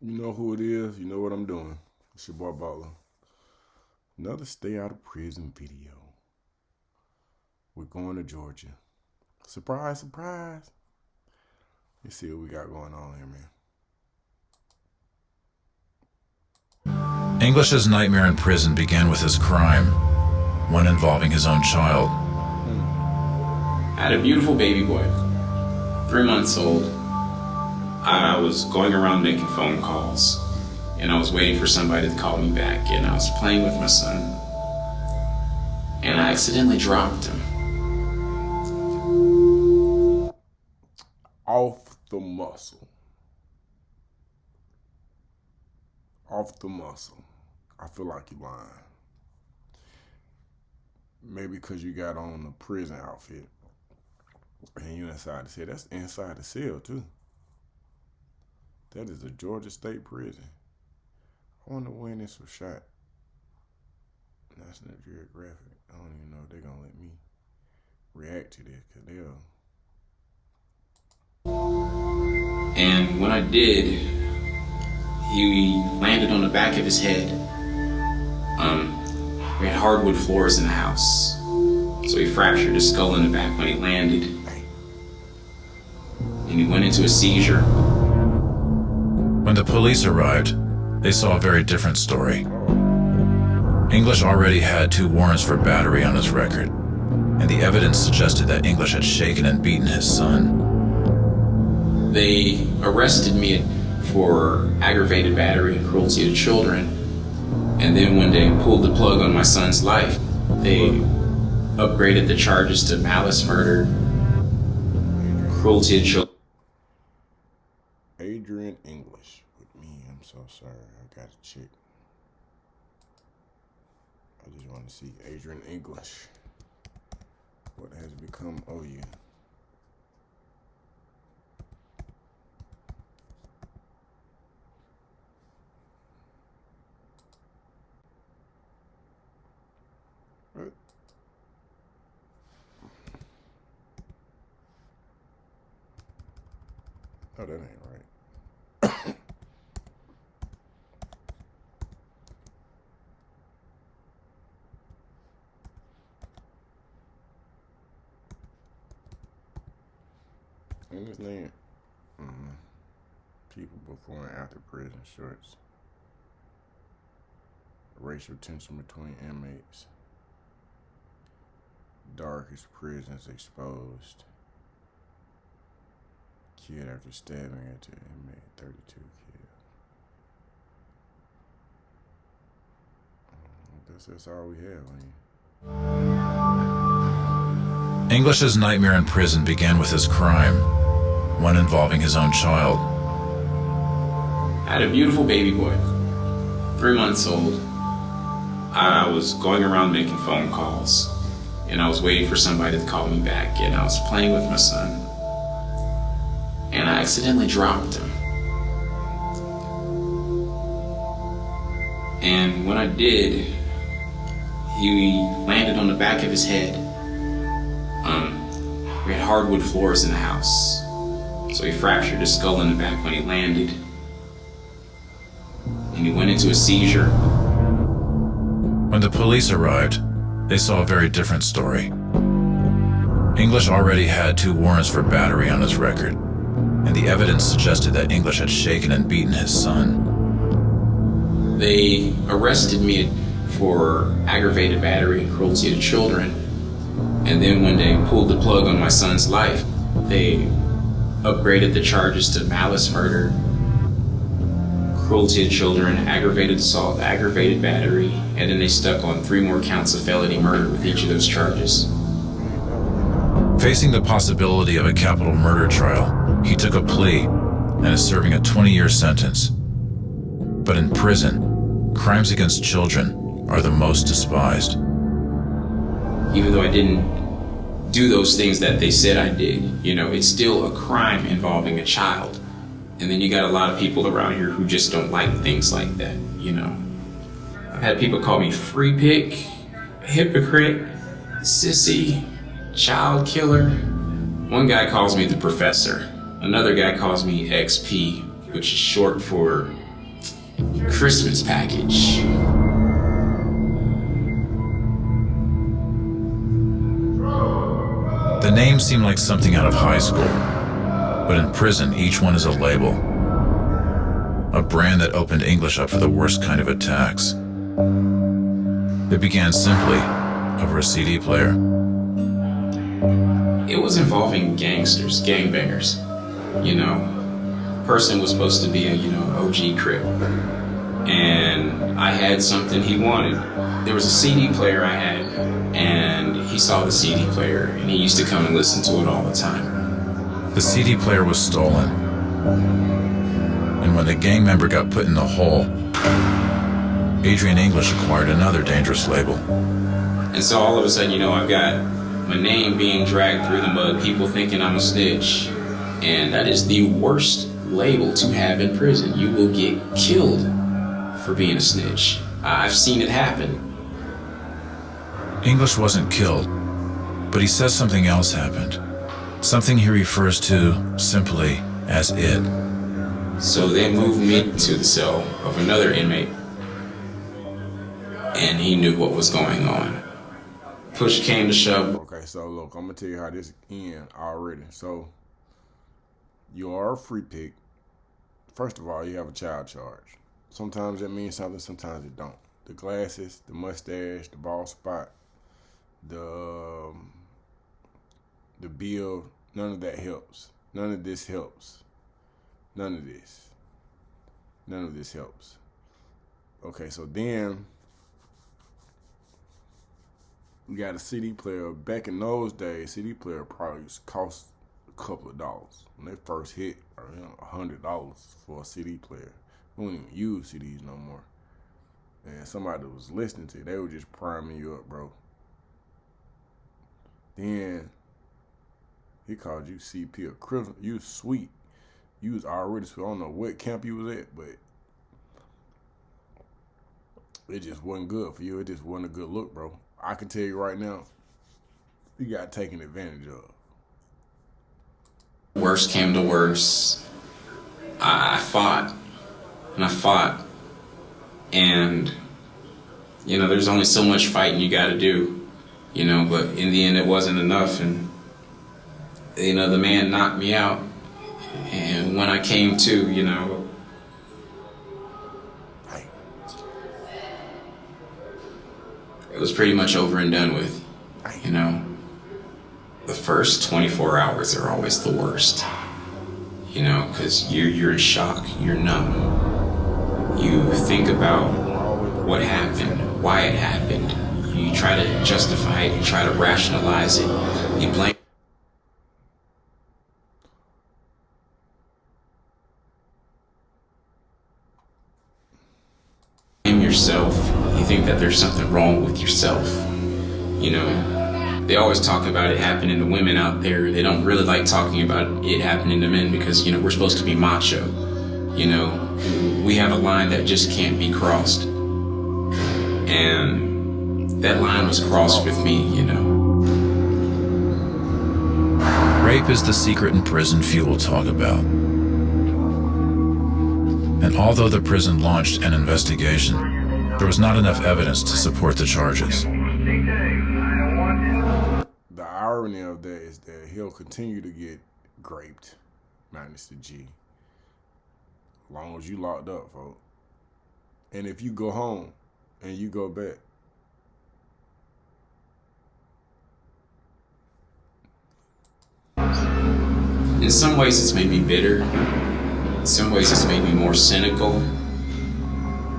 You know who it is. You know what I'm doing. It's your boy Butler. Another stay out of prison video. We're going to Georgia. Surprise, surprise. Let's see what we got going on here, man. English's nightmare in prison began with his crime, one involving his own child. I had a beautiful baby boy, 3 months old. I was going around making phone calls, and I was waiting for somebody to call me back, and I was playing with my son, and I accidentally dropped him. Off the muscle. Off the muscle. I feel like you're lying. Maybe because you got on the prison outfit and you inside the cell. That's inside the cell too. That is a Georgia State prison. I wonder when this was shot. National Geographic. I don't even know if they're going to let me react to this because they'll. And when I did, he landed on the back of his head. We had hardwood floors in the house, so he fractured his skull in the back when he landed. And he went into a seizure. When the police arrived, they saw a very different story. English already had 2 warrants for battery on his record, and the evidence suggested that English had shaken and beaten his son. They arrested me for aggravated battery and cruelty to children, and then when they pulled the plug on my son's life, they upgraded the charges to malice murder, cruelty to children. Adrian English with me. I'm so sorry. I got to check. I just want to see Adrian English. What has become of you? What? Oh, that ain't right. And his name, people before and after prison shorts. Racial tension between inmates. Darkest prisons exposed. Kid after stabbing at the inmate, 32 killed. I guess that's all we have on you. English's nightmare in prison began with his crime, one involving his own child. I had a beautiful baby boy, 3 months old. I was going around making phone calls, and I was waiting for somebody to call me back, and I was playing with my son, and I accidentally dropped him. And when I did, he landed on the back of his head. We had hardwood floors in the house, so he fractured his skull in the back when he landed, and he went into a seizure. When the police arrived, they saw a very different story. English already had 2 warrants for battery on his record, and the evidence suggested that English had shaken and beaten his son. They arrested me for aggravated battery and cruelty to children, and then when they pulled the plug on my son's life, they upgraded the charges to malice murder, cruelty to children, aggravated assault, aggravated battery, and then they stuck on 3 more counts of felony murder with each of those charges. Facing the possibility of a capital murder trial, he took a plea and is serving a 20-year sentence. But in prison, crimes against children are the most despised. Even though I didn't do those things that they said I did, it's still a crime involving a child. And then you got a lot of people around here who just don't like things like that, I've had people call me free pick, hypocrite, sissy, child killer. One guy calls me the professor. Another guy calls me XP, which is short for Christmas package. The names seem like something out of high school, but in prison, each one is a label. A brand that opened English up for the worst kind of attacks. It began simply over a CD player. It was involving gangsters, gangbangers. You know, person was supposed to be a, OG Crip. And I had something he wanted. There was a CD player I had, and he saw the CD player, and he used to come and listen to it all the time. The CD player was stolen. And when the gang member got put in the hole, Adrian English acquired another dangerous label. And so all of a sudden, I've got my name being dragged through the mud, people thinking I'm a snitch. And that is the worst label to have in prison. You will get killed for being a snitch. I've seen it happen. English wasn't killed, but he says something else happened. Something he refers to simply as it. So they moved me to the cell of another inmate. And he knew what was going on. Push came to shove. Okay, so look, I'm gonna tell you how this ends already. So you are a free pick. First of all, you have a child charge. Sometimes that means something, sometimes it don't. The glasses, the mustache, the bald spot, the build, none of that helps. None of this helps. None of this. None of this helps. Okay, so then we got a CD player. Back in those days, CD player probably cost a couple of dollars. When they first hit, $100 for a CD player. We don't even use CDs no more. And somebody that was listening to it, they were just priming you up, bro. Then he called you CP a criminal. You was sweet. You was already sweet. I don't know what camp you was at, but it just wasn't good for you. It just wasn't a good look, bro. I can tell you right now, you got taken advantage of. Worst came to worst. I fought. And I fought. And, there's only so much fighting you got to do. But in the end, it wasn't enough. And, the man knocked me out. And when I came to, it was pretty much over and done with. The first 24 hours are always the worst. Because you're in shock, you're numb. You think about what happened, why it happened. You try to justify it, you try to rationalize it. You blame yourself. You think that there's something wrong with yourself. They always talk about it happening to women out there. They don't really like talking about it happening to men because, we're supposed to be macho. We have a line that just can't be crossed. And that line was crossed with me, Rape is the secret in prison few will talk about. And although the prison launched an investigation, there was not enough evidence to support the charges. The irony of that is that he'll continue to get graped, minus the G. As long as you locked up, folks. And if you go home and you go back, in some ways it's made me bitter. In some ways it's made me more cynical.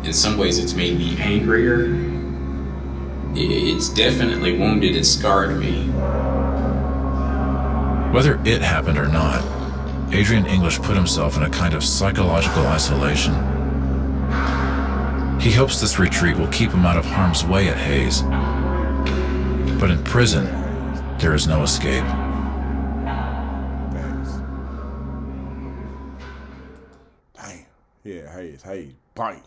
In some ways it's made me angrier. It's definitely wounded and scarred me. Whether it happened or not, Adrian English put himself in a kind of psychological isolation. He hopes this retreat will keep him out of harm's way at Hayes. But in prison, there is no escape. Damn. Yeah, Hayes, bite.